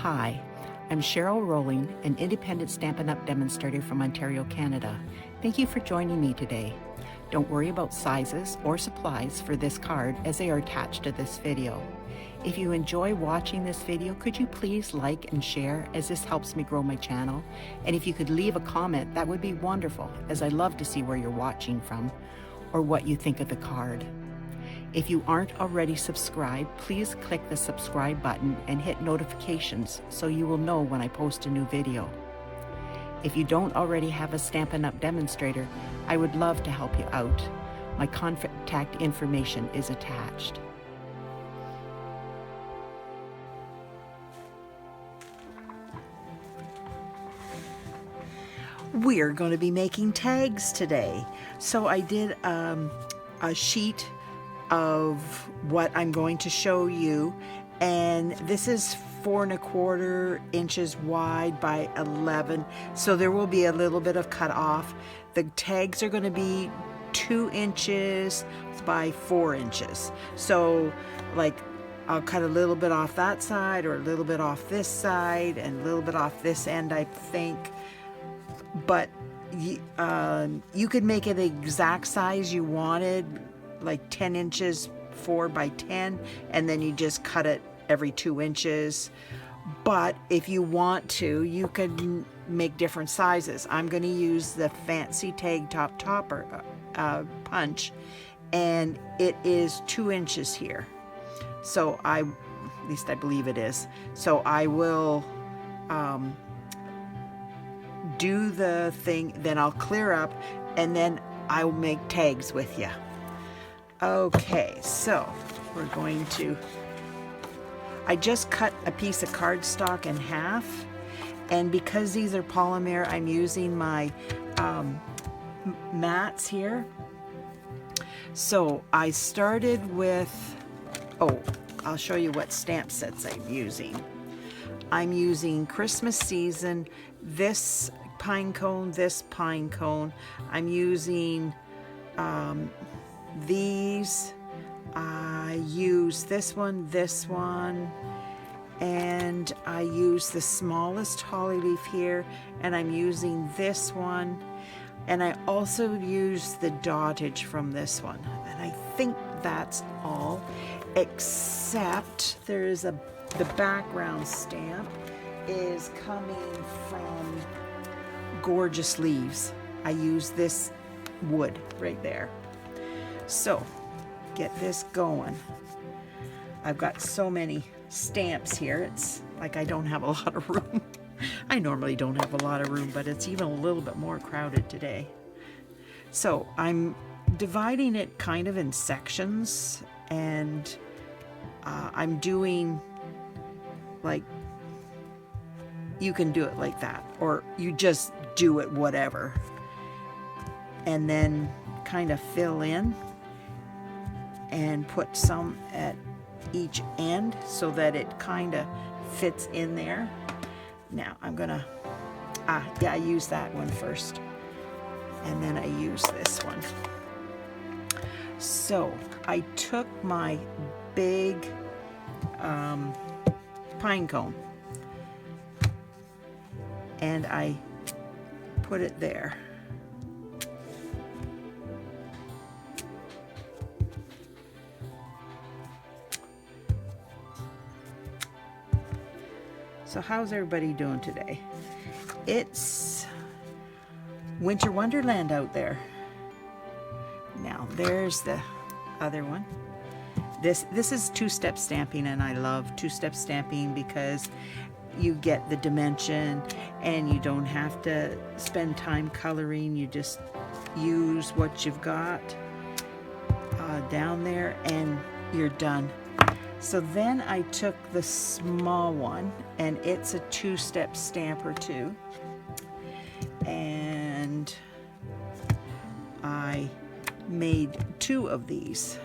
Hi, I'm Cheryl Rowling, an independent Stampin' Up! Demonstrator from Ontario, Canada. Thank you for joining me today. Don't worry about sizes or supplies for this card as they are attached to this video. If you enjoy watching this video, could you please like and share, as this helps me grow my channel? And if you could leave a comment, that would be wonderful, as I love to see where you're watching from or what you think of the card. If you aren't already subscribed, please click the subscribe button and hit notifications so you will know when I post a new video. If you don't already have a Stampin' Up! Demonstrator, I would love to help you out. My contact information is attached. We're going to be making tags today. So I did a sheet of what I'm going to show you, and this is 4¼ inches wide by 11, so there will be a little bit of cut off. The tags are going to be 2 inches by 4 inches, so like I'll cut a little bit off that side or a little bit off this side and a little bit off this end, I think. But you could make it the exact size you wanted, like 10 inches 4 by 10, and then you just cut it every 2 inches. But if you want to, you could make different sizes. I'm going to use the fancy tag topper punch, and it is 2 inches here. So at least I believe it is. So I will do the thing, then I'll clear up, and then I'll make tags with you. Okay, so we're going to, I just cut a piece of cardstock in half, and because these are polymer, I'm using my mats here. So I started with, I'll show you what stamp sets I'm using. I'm using Christmas season, this pine cone, this pine cone. I'm using these. I use this one, and I use the smallest holly leaf here, and I'm using this one, and I also use the dotage from this one, and I think that's all, except there is the background stamp is coming from Gorgeous Leaves. I use this wood right there. So get this going. I've got so many stamps here, it's like I don't have a lot of room. I normally don't have a lot of room, but it's even a little bit more crowded today. So I'm dividing it kind of in sections, and I'm doing, like, you can do it like that, or you just do it whatever, and then kind of fill in and put some at each end so that it kind of fits in there. Now I'm gonna, I use that one first, and then I use this one. So I took my big pine cone and I put it there. So how's everybody doing today? It's winter wonderland out there. Now there's the other one. This is two-step stamping, and I love two-step stamping because you get the dimension and you don't have to spend time coloring. You just use what you've got down there and you're done. So then I took the small one, and it's a two-step stamper too, and I made 2 of these.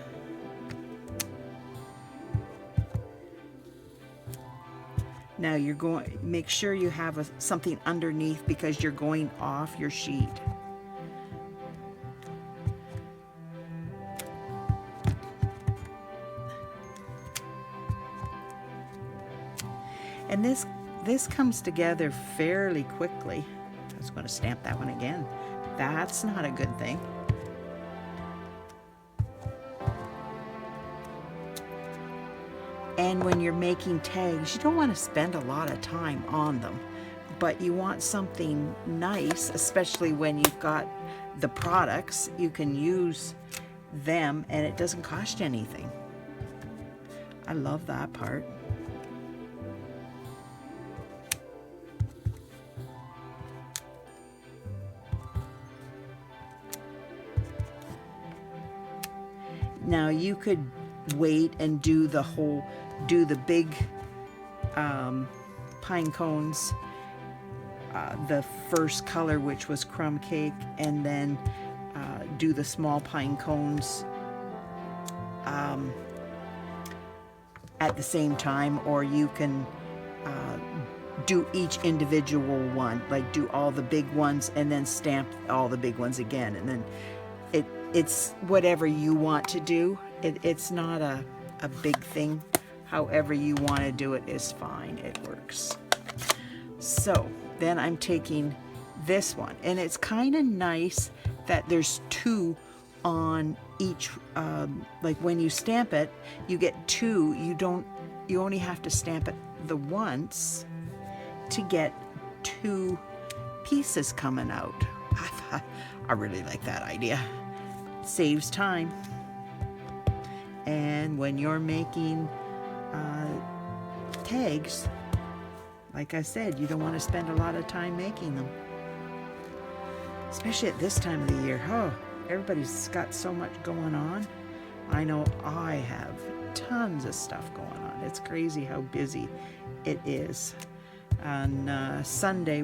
Now you're going, make sure you have something underneath because you're going off your sheet. And this this comes together fairly quickly. I was going to stamp that one again. That's not a good thing. And when you're making tags, you don't want to spend a lot of time on them, but you want something nice, especially when you've got the products. You can use them and it doesn't cost you anything. I love that part. Now you could wait and do the big pine cones, the first color, which was Crumb Cake, and then do the small pine cones at the same time, or you can do each individual one, like do all the big ones and then stamp all the big ones again, and then it's whatever you want to do. It's not a big thing. However you want to do it is fine. It works. So then I'm taking this one, and it's kind of nice that there's two on each. Like when you stamp it, you get two. You only have to stamp it the once to get two pieces coming out. I really like that idea. Saves time. And when you're making tags, like I said, you don't want to spend a lot of time making them, especially at this time of the year. Oh, everybody's got so much going on. I know I have tons of stuff going on. It's crazy how busy it is. On Sunday,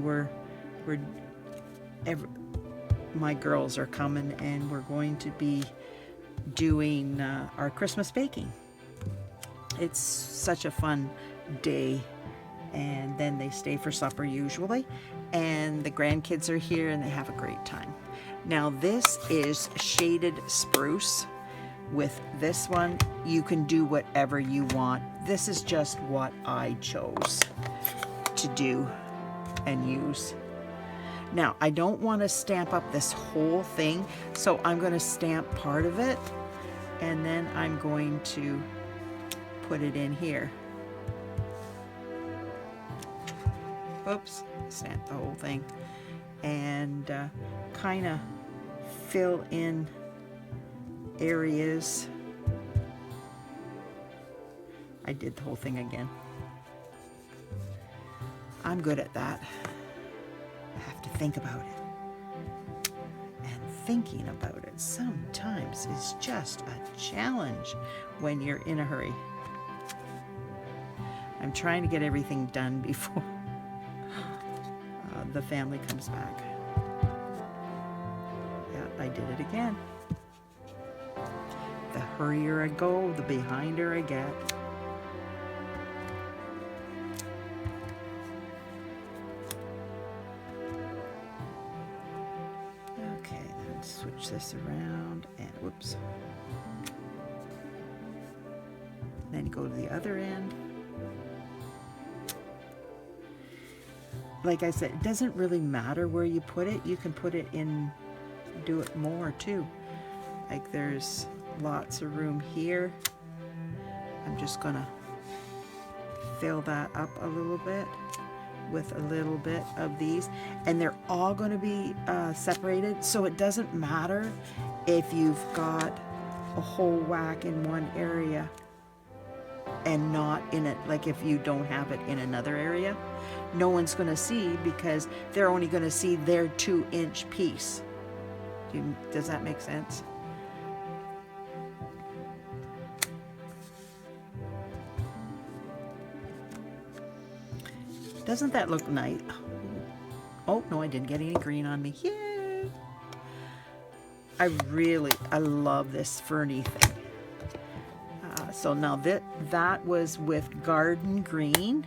my girls are coming, and we're going to be doing our Christmas baking. It's such a fun day, and then they stay for supper usually, and the grandkids are here and they have a great time. Now this is shaded spruce. With this one, you can do whatever you want. This is just what I chose to do and use. Now, I don't want to stamp up this whole thing, so I'm going to stamp part of it, and then I'm going to put it in here. Oops, stamp the whole thing, and kind of fill in areas. I did the whole thing again. I'm good at that. I have to think about it. And thinking about it sometimes is just a challenge when you're in a hurry. I'm trying to get everything done before the family comes back. Yeah, I did it again. The hurrier I go, the behinder I get. Okay, then switch this around and whoops. Then go to the other end. Like I said, it doesn't really matter where you put it. You can put it in, do it more too. Like there's lots of room here. I'm just gonna fill that up a little bit with a little bit of these, and they're all going to be separated, so it doesn't matter if you've got a whole whack in one area and not in it, like if you don't have it in another area, no one's going to see, because they're only going to see their 2-inch piece. Does that make sense? Doesn't that look nice? Oh, no, I didn't get any green on me. Yay! I love this ferny thing. So now that was with garden green.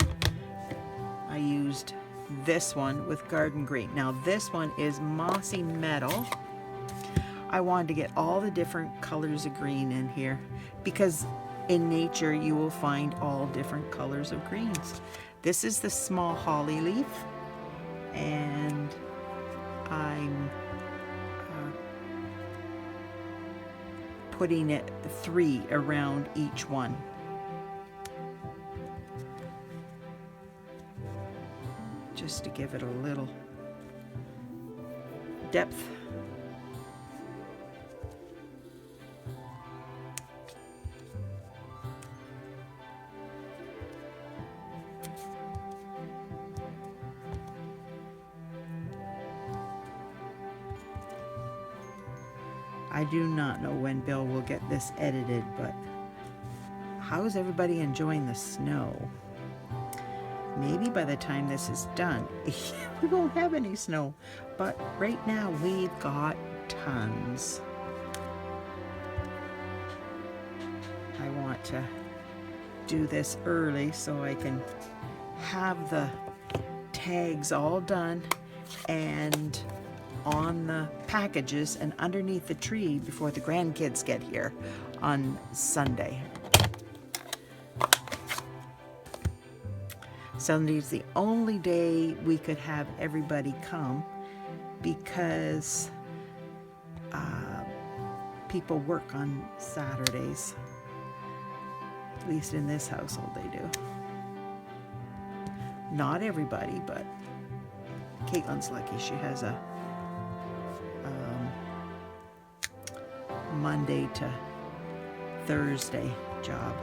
I used this one with garden green. Now this one is Mossy Meadow. I wanted to get all the different colors of green in here, because in nature you will find all different colors of greens. This is the small holly leaf, and I'm putting it 3 around each one. Just to give it a little depth. I do not know when Bill will get this edited, but how is everybody enjoying the snow? Maybe by the time this is done, we won't have any snow. But right now, we've got tons. I want to do this early so I can have the tags all done and on the packages and underneath the tree before the grandkids get here on Sunday. Sunday's the only day we could have everybody come because people work on Saturdays. At least in this household they do. Not everybody, but Caitlin's lucky. She has a Monday to Thursday job.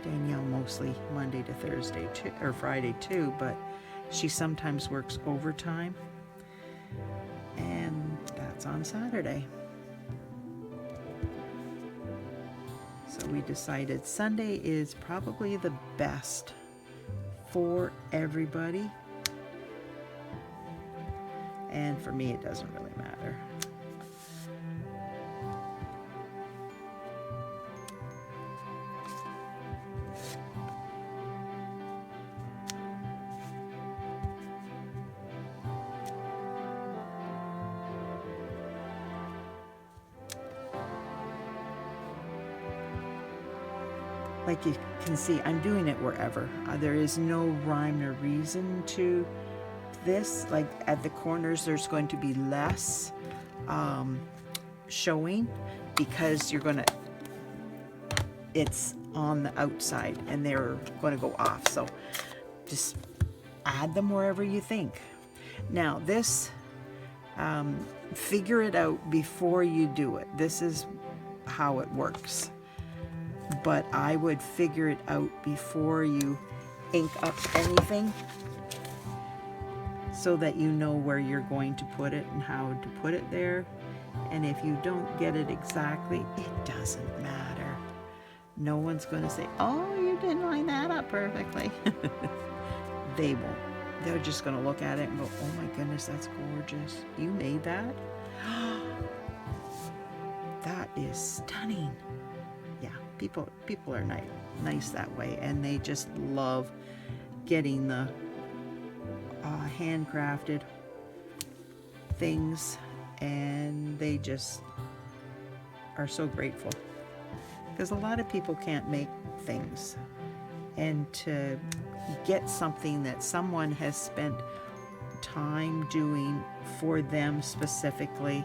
Danielle mostly Monday to Thursday too, or Friday too, but she sometimes works overtime, and that's on Saturday. So we decided Sunday is probably the best for everybody. And for me, it doesn't really matter. Like you can see, I'm doing it wherever. There is no rhyme or reason to this. Like at the corners, there's going to be less showing because you're gonna, it's on the outside and they're going to go off. So just add them wherever you think. Now this, figure it out before you do it. This is how it works. But I would figure it out before you ink up anything so that you know where you're going to put it and how to put it there. And if you don't get it exactly, it doesn't matter. No one's going to say, oh, you didn't line that up perfectly. They won't. They're just going to look at it and go, oh my goodness, that's gorgeous. You made that? That is stunning. Yeah, people are nice that way, and they just love getting the handcrafted things, and they just are so grateful because a lot of people can't make things, and to get something that someone has spent time doing for them specifically,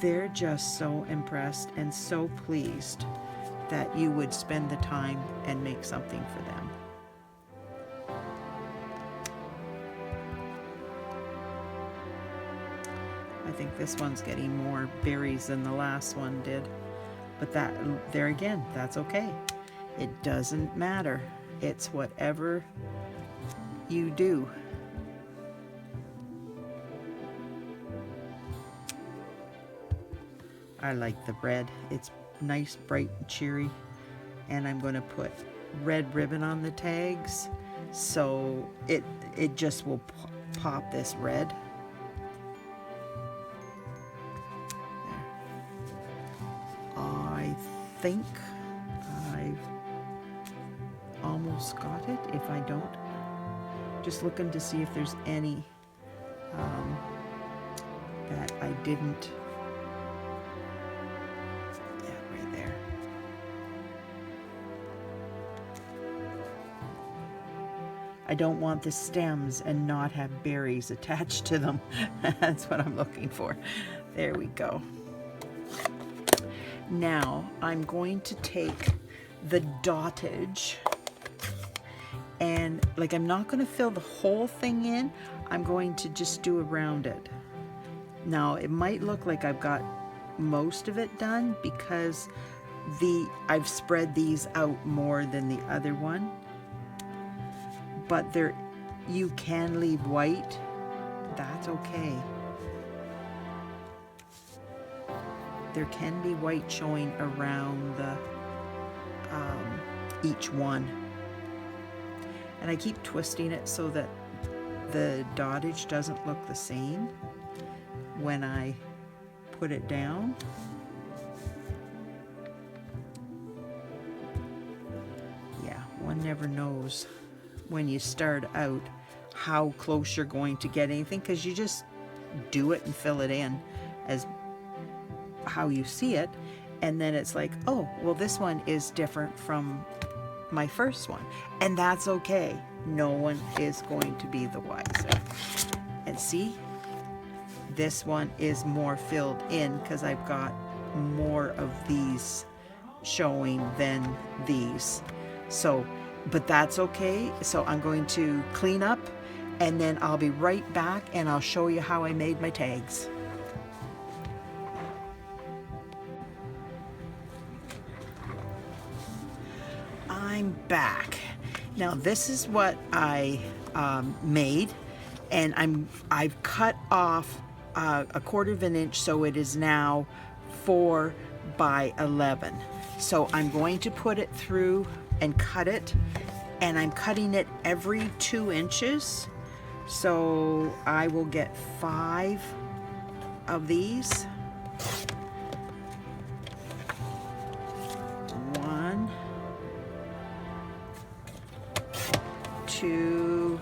they're just so impressed and so pleased that you would spend the time and make something for them. I think this one's getting more berries than the last one did, but that, there again, that's okay. It doesn't matter. It's whatever you do. I like the red. It's nice, bright, and cheery. And I'm going to put red ribbon on the tags so it just will pop this red. There. I think I've almost got it. If I don't, just looking to see if there's any that I didn't. I don't want the stems and not have berries attached to them. That's what I'm looking for. There we go. Now I'm going to take the dotage, and like, I'm not going to fill the whole thing in. I'm going to just do around it. Now it might look like I've got most of it done because I've spread these out more than the other one, but you can leave white. That's okay. There can be white showing around each one. And I keep twisting it so that the dotage doesn't look the same when I put it down. Yeah, one never knows when you start out how close you're going to get anything, because you just do it and fill it in as how you see it, and then it's like, oh, well, this one is different from my first one, and that's okay. No one is going to be the wiser. And see, this one is more filled in because I've got more of these showing than these. So, but that's okay. So I'm going to clean up, and then I'll be right back and I'll show you how I made my tags. I'm back. Now this is what I made, and I've cut off a 1/4 of an inch, so it is now 4 by 11. So I'm going to put it through and cut it, and I'm cutting it every 2 inches. So I will get 5 of these. 1, 2,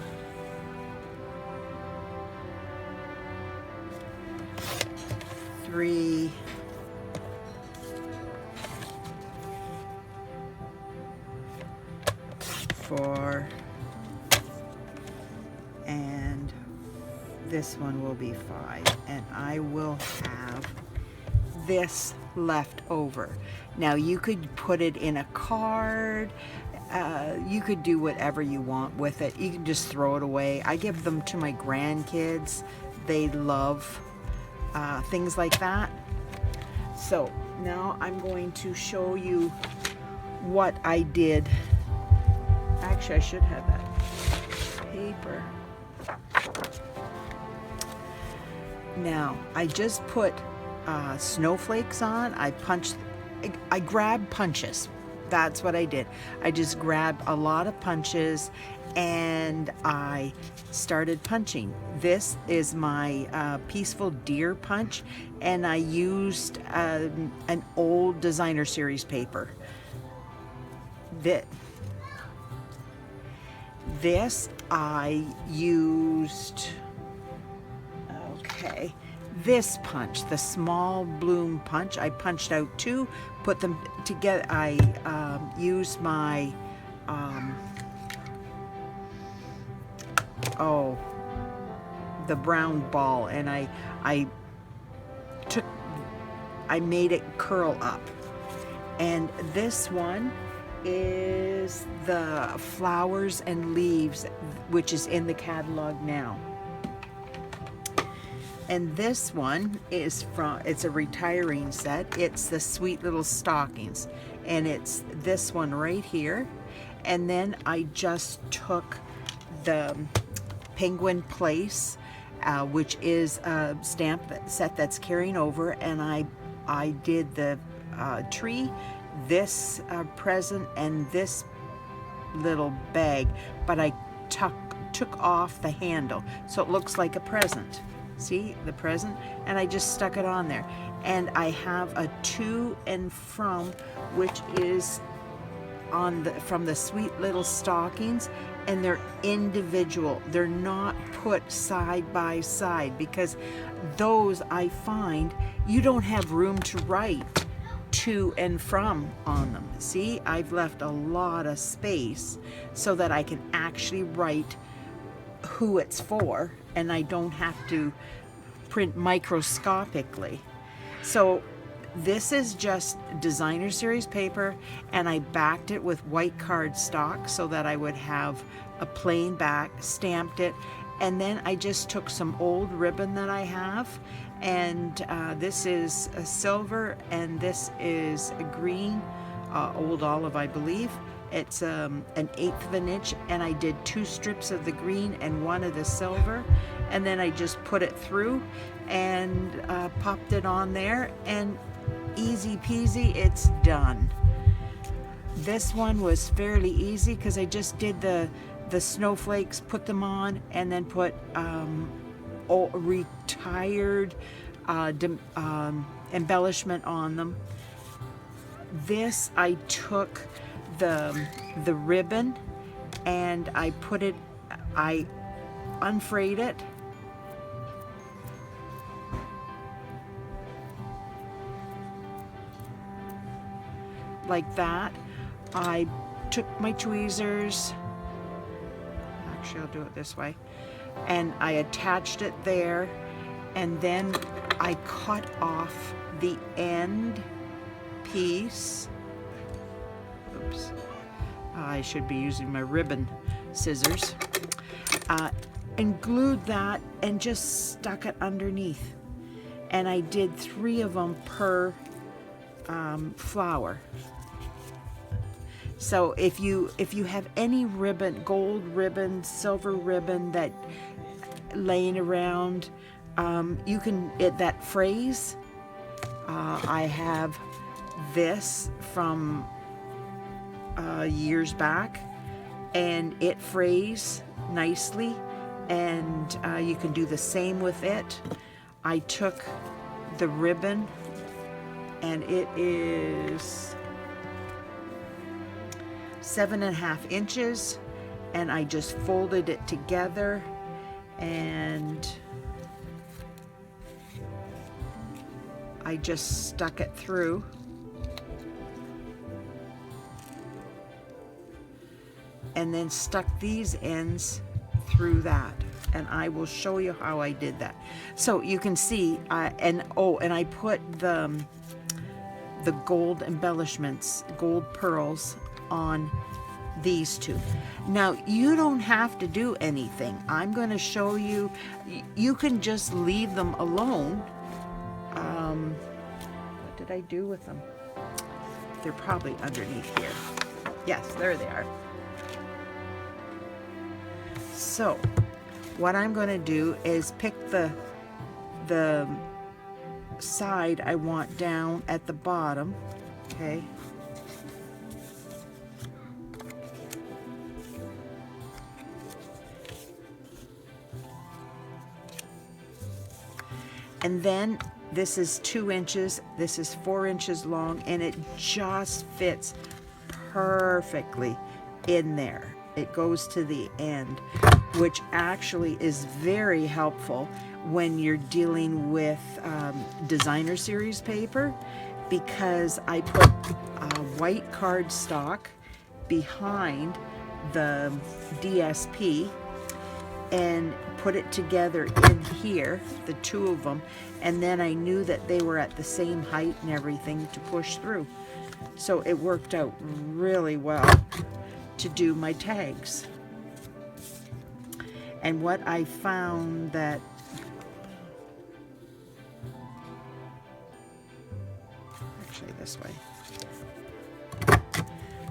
3, 4, and this one will be 5, and I will have this left over. Now you could put it in a card, you could do whatever you want with it. You can just throw it away. I give them to my grandkids. They love things like that. So now I'm going to show you what I did. Actually, I should have that paper. Now I just put snowflakes on. I grabbed punches. That's what I did. I just grabbed a lot of punches and I started punching. This is my Peaceful Deer punch, and I used an old designer series paper. This I used, okay, this punch, the small bloom punch. I punched out 2, put them together. I used my the brown ball, and I made it curl up. And this one is the flowers and leaves, which is in the catalog now. And this one is it's a retiring set. It's the Sweet Little Stockings, and it's this one right here. And then I just took the Penguin Place, which is a stamp set that's carrying over, and I did the tree, this present, and this little bag, but I took off the handle so it looks like a present. See the present? And I just stuck it on there. And I have a to and from, which is from the Sweet Little Stockings, and they're individual. They're not put side by side, because those, I find, you don't have room to write to and from on them. See, I've left a lot of space so that I can actually write who it's for, and I don't have to print microscopically. So this is just designer series paper, and I backed it with white cardstock so that I would have a plain back, stamped it, and then I just took some old ribbon that I have, and this is a silver and this is a green, old olive I believe. It's an 1/8 of an inch, and I did 2 strips of the green and 1 of the silver, and then I just put it through and popped it on there, and easy peasy, it's done. This one was fairly easy because I just did the snowflakes, put them on, and then put retired embellishment on them. This, I took the ribbon and I put it, I unfrayed it, like that. I took my tweezers, actually I'll do it this way, and I attached it there, and then I cut off the end piece. Oops, I should be using my ribbon scissors, and glued that and just stuck it underneath, and I did 3 of them per flower. So if you have any ribbon, gold ribbon, silver ribbon that laying around, you can, that phrase, I have this from years back, and it frays nicely, and you can do the same with it. I took the ribbon, and it is 7.5 inches, and I just folded it together, and I just stuck it through. And then stuck these ends through that, and I will show you how I did that. So you can see, and I put the gold embellishments, gold pearls, on these 2. Now you don't have to do anything. I'm going to show you. You can just leave them alone. What did I do with them? They're probably underneath here. Yes, there they are. So what I'm going to do is pick the side I want down at the bottom. Okay. And then this is 2 inches, this is 4 inches long, and it just fits perfectly in there. It goes to the end, which actually is very helpful when you're dealing with designer series paper, because I put white cardstock behind the DSP and put it together in here, the 2 of them, and then I knew that they were at the same height and everything to push through. So it worked out really well to do my tags. And what I found that actually this way.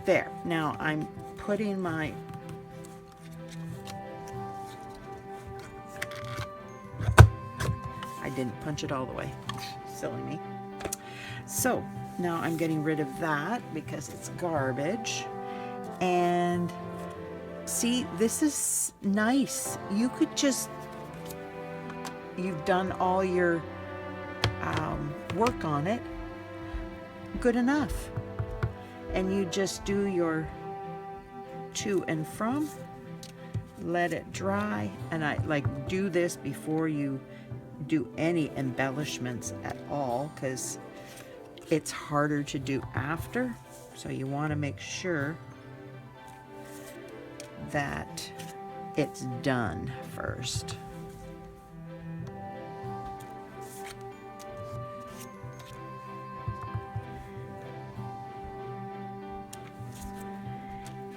There. Now I'm putting my I didn't punch it all the way. Silly me. So now I'm getting rid of that because it's garbage. And see, this is nice. You could just, you've done all your work on it. Good enough. And you just do your to and from, let it dry, and I like do this before you do any embellishments at all, because it's harder to do after. So you want to make sure that it's done first.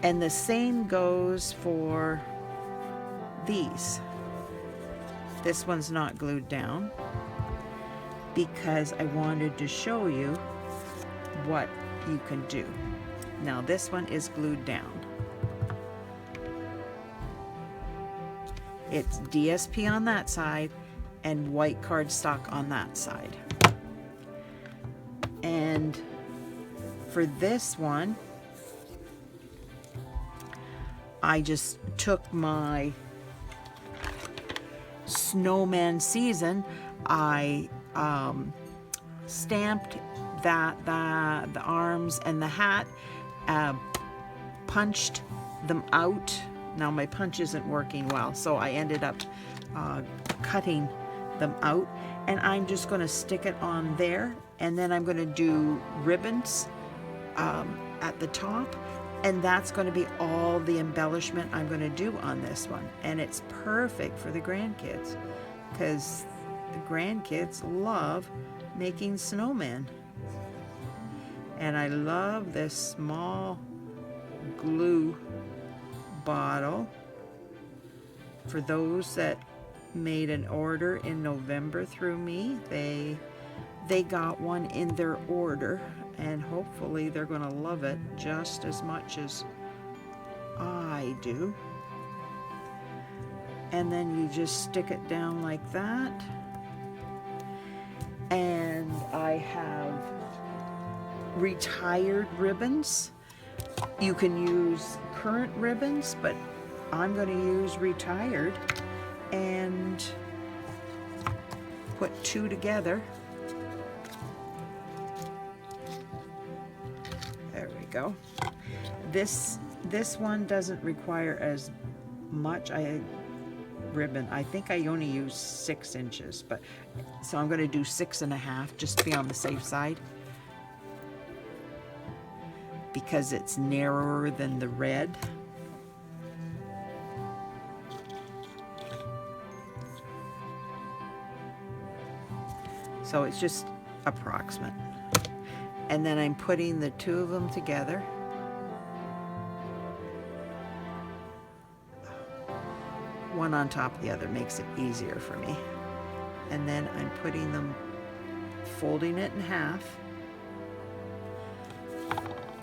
And the same goes for these. This one's not glued down because I wanted to show you what you can do. Now this one is glued down. It's DSP on that side and white cardstock on that side. And for this one, I just took my snowman season. I stamped the arms and the hat, punched them out. Now my punch isn't working well, so I ended up cutting them out, and I'm just going to stick it on there, and then I'm going to do ribbons at the top. And that's going to be all the embellishment I'm going to do on this one. And it's perfect for the grandkids because the grandkids love making snowmen. And I love this small glue bottle. For those that made an order in November through me, they got one in their order. And hopefully they're going to love it just as much as I do. And then you just stick it down like that. And I have retired ribbons. You can use current ribbons, but I'm going to use retired and put two together. Go. This one doesn't require as much ribbon. I think I only use 6 inches, but so I'm going to do 6.5 just to be on the safe side because it's narrower than the red. So it's just approximate. And then I'm putting the two of them together. One on top of the other makes it easier for me. And then I'm putting them, folding it in half,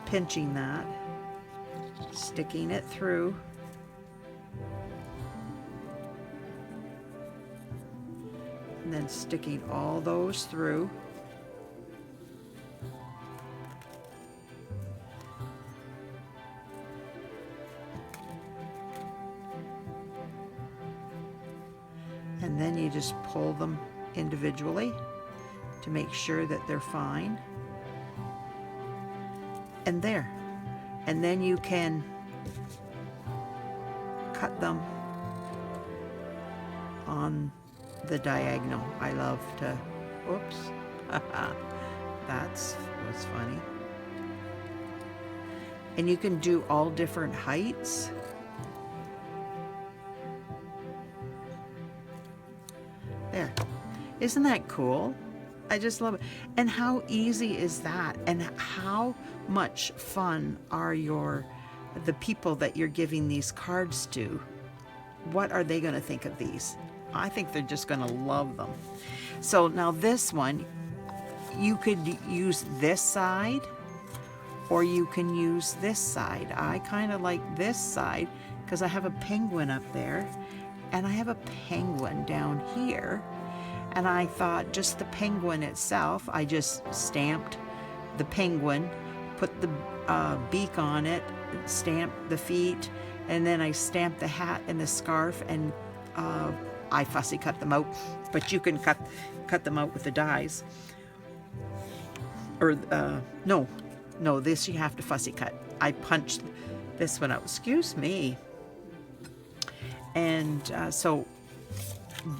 pinching that, sticking it through, and then sticking all those through. And then you just pull them individually to make sure that they're fine. And there. And then you can cut them on the diagonal. I love to, oops, that's funny. And you can do all different heights. There. Isn't that cool? I just love it. And how easy is that? And how much fun are the people that you're giving these cards to? What are they going to think of these? I think they're just going to love them. So now this one, you could use this side or you can use this side. I kind of like this side because I have a penguin up there and I have a penguin down here. And I thought just the penguin itself, I just stamped the penguin, put the beak on it, stamped the feet, and then I stamped the hat and the scarf, and I fussy cut them out, but you can cut them out with the dies. Or, no, this you have to fussy cut. I punched this one out, excuse me. And so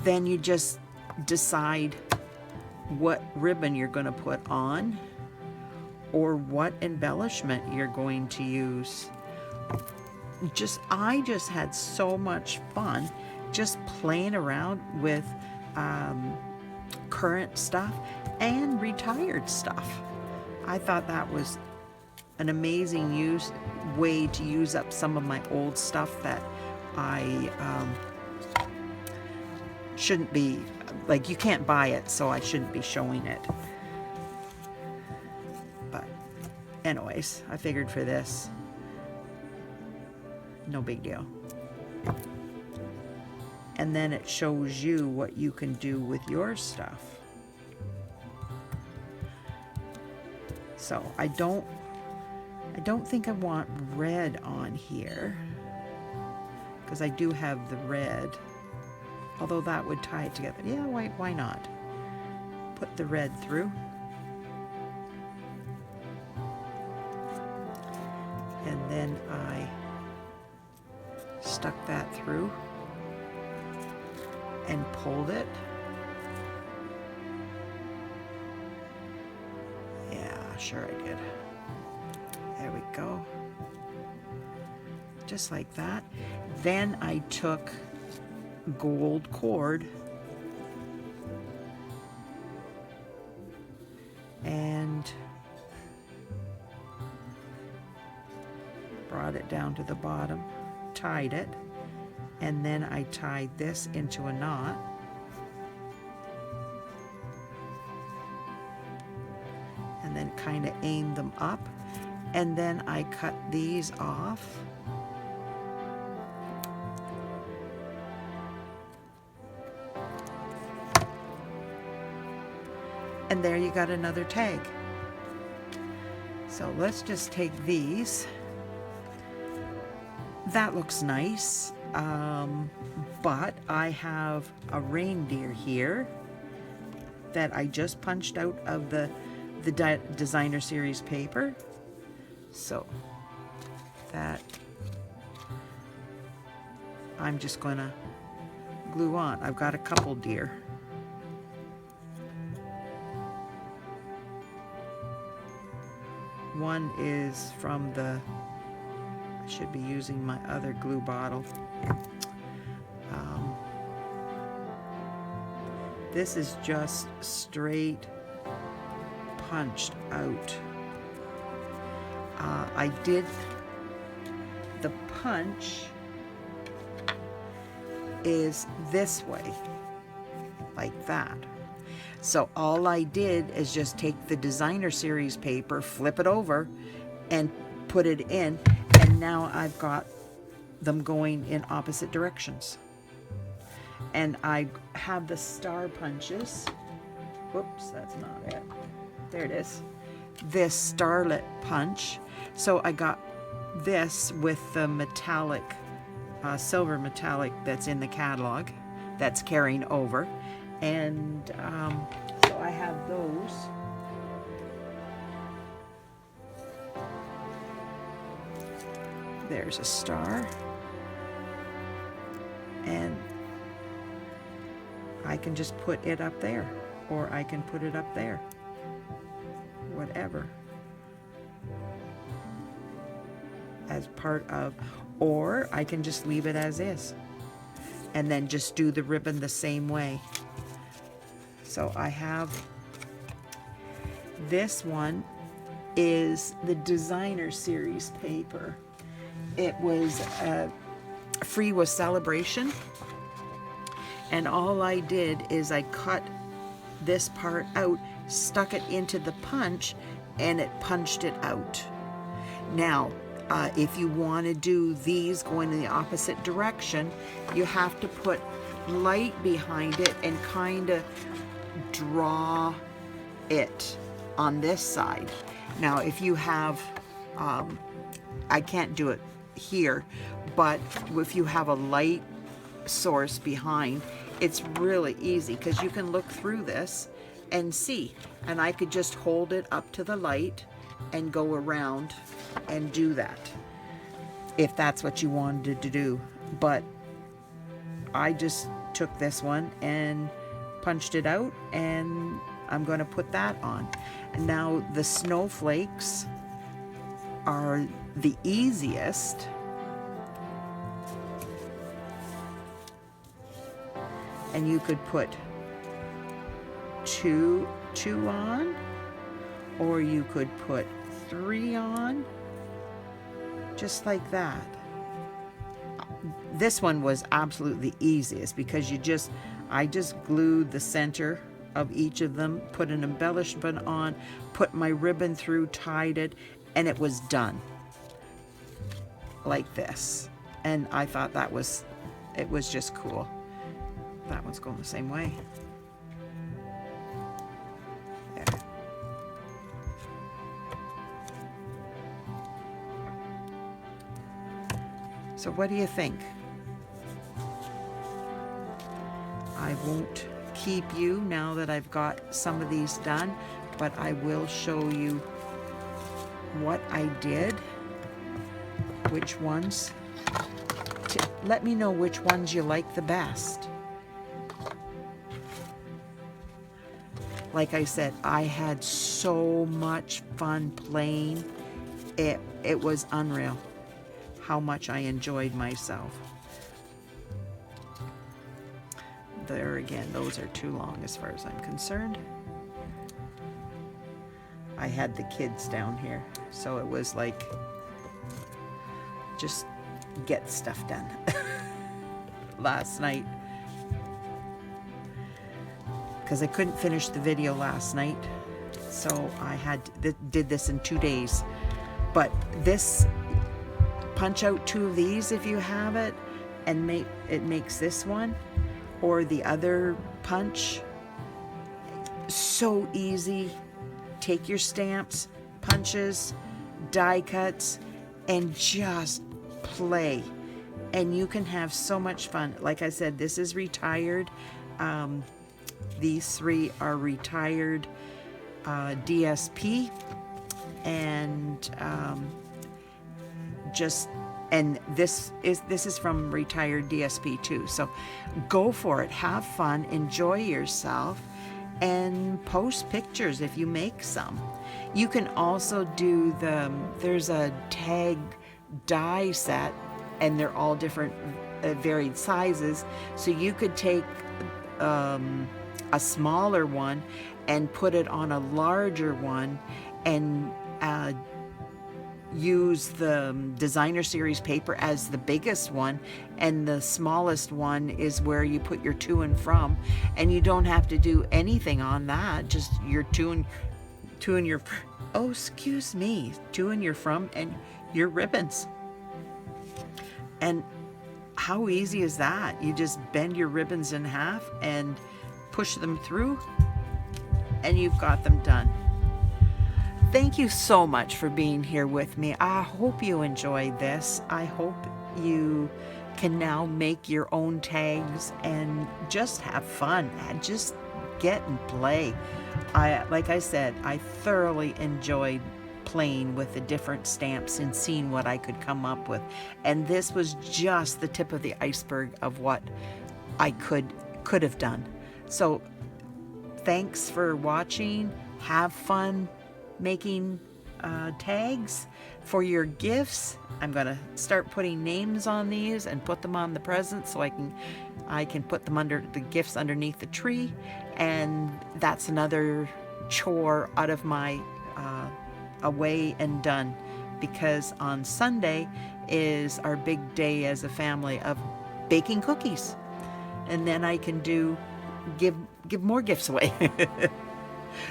then you just decide what ribbon you're going to put on. or what embellishment you're going to use. I just had so much fun just playing around with current stuff and retired stuff. I thought that was an amazing way to use up some of my old stuff that I shouldn't be, like, you can't buy it, so I shouldn't be showing it. But anyways, I figured for this, no big deal. And then it shows you what you can do with your stuff. So I don't think I want red on here, because I do have the red, although that would tie it together. Yeah, why not? Put the red through. And then I stuck that through and pulled it. Yeah, sure I did. There we go. Just like that. Then I took gold cord and brought it down to the bottom, tied it, and then I tied this into a knot. And then kind of aimed them up, and then I cut these off. And there you got another tag. So let's just take these. That looks nice, but I have a reindeer here that I just punched out of the designer series paper. So that I'm just going to glue on. I've got a couple deer. One is from I should be using my other glue bottle. This is just straight punched out. I did the punch is this way, like that. So all I did is just take the designer series paper, flip it over, and put it in, and now I've got them going in opposite directions. And I have the star punches. Whoops, that's not it. There it is. This Starlet Punch. So I got this with the metallic, silver metallic that's in the catalog, that's carrying over. And so I have those. There's a star. And I can just put it up there, or I can put it up there. Whatever. As part of, or I can just leave it as is. And then just do the ribbon the same way. So I have, this one is the designer series paper. It was free with Celebration, and all I did is I cut this part out, stuck it into the punch, and it punched it out. Now if you want to do these going in the opposite direction, you have to put light behind it and kind of draw it on this side. Now if you have I can't do it here, but if you have a light source behind, it's really easy, because you can look through this and see, and I could just hold it up to the light and go around and do that if that's what you wanted to do. But I just took this one and punched it out and I'm going to put that on. And now the snowflakes are the easiest. And you could put two on, or you could put 3 on, just like that. This one was absolutely the easiest because I just glued the center of each of them, put an embellishment on, put my ribbon through, tied it, and it was done like this. And I thought it was just cool. That one's going the same way. There. So what do you think? I won't keep you now that I've got some of these done, but I will show you what I did, which ones. Let me know which ones you like the best. Like I said, I had so much fun playing. It was unreal how much I enjoyed myself. There again, those are too long as far as I'm concerned. I had the kids down here, so it was like, just get stuff done. Last night, because I couldn't finish the video last night, so I did this in 2 days. But this, punch out 2 of these if you have it, and it makes this one, or the other punch. So easy. Take your stamps, punches, die cuts, and just play. And you can have so much fun. Like I said, this is retired. These 3 are retired DSP, and this is from retired DSP too. So go for it, have fun, enjoy yourself, and post pictures if you make some. You can also do there's a tag die set, and they're all different varied sizes, so you could take a smaller one and put it on a larger one, and use the designer series paper as the biggest one, and the smallest one is where you put your to and from, and you don't have to do anything on that, just your to and your, oh excuse me, to and your from, and your ribbons. And how easy is that? You just bend your ribbons in half and push them through, and you've got them done. Thank you so much for being here with me. I hope you enjoyed this. I hope you can now make your own tags and just have fun and just get and play. Like I said, I thoroughly enjoyed playing with the different stamps and seeing what I could come up with. And this was just the tip of the iceberg of what I could have done. So thanks for watching. Have fun making tags for your gifts. I'm gonna start putting names on these and put them on the presents, so I can put them under the gifts underneath the tree, and that's another chore out of my away and done, because on Sunday is our big day as a family of baking cookies, and then I can give more gifts away.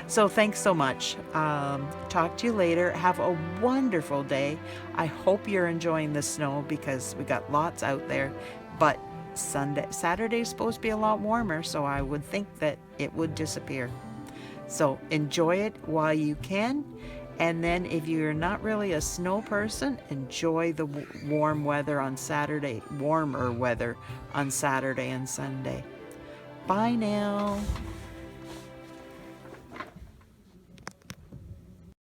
So thanks so much. Talk to you later. Have a wonderful day. I hope you're enjoying the snow, because we got lots out there, but Saturday's supposed to be a lot warmer, so I would think that it would disappear. So enjoy it while you can, and then if you're not really a snow person, enjoy the warm weather on Saturday, warmer weather on Saturday and Sunday. Bye now.